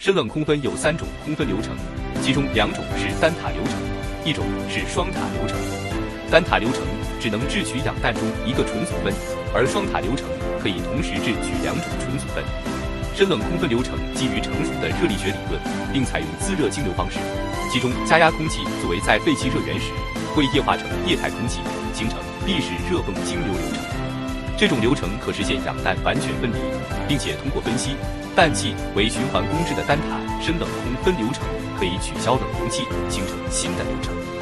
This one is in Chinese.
深冷空分有3种空分流程，其中2种是单塔流程，1种是双塔流程。单塔流程只能制取氧氮中1个重组分，而双塔流程可以同时制取2种重组分。深冷空分流程基于成熟的热力学理论，并采用自热径流方式，其中加压空气作为在废气热源时会液化成液态空气，形成闭式热泵径流流程。这种流程可实现氧氮完全分离，并且通过分析氮气为循环公制的单塔深冷空分流程，可以取消冷空气，形成新的流程。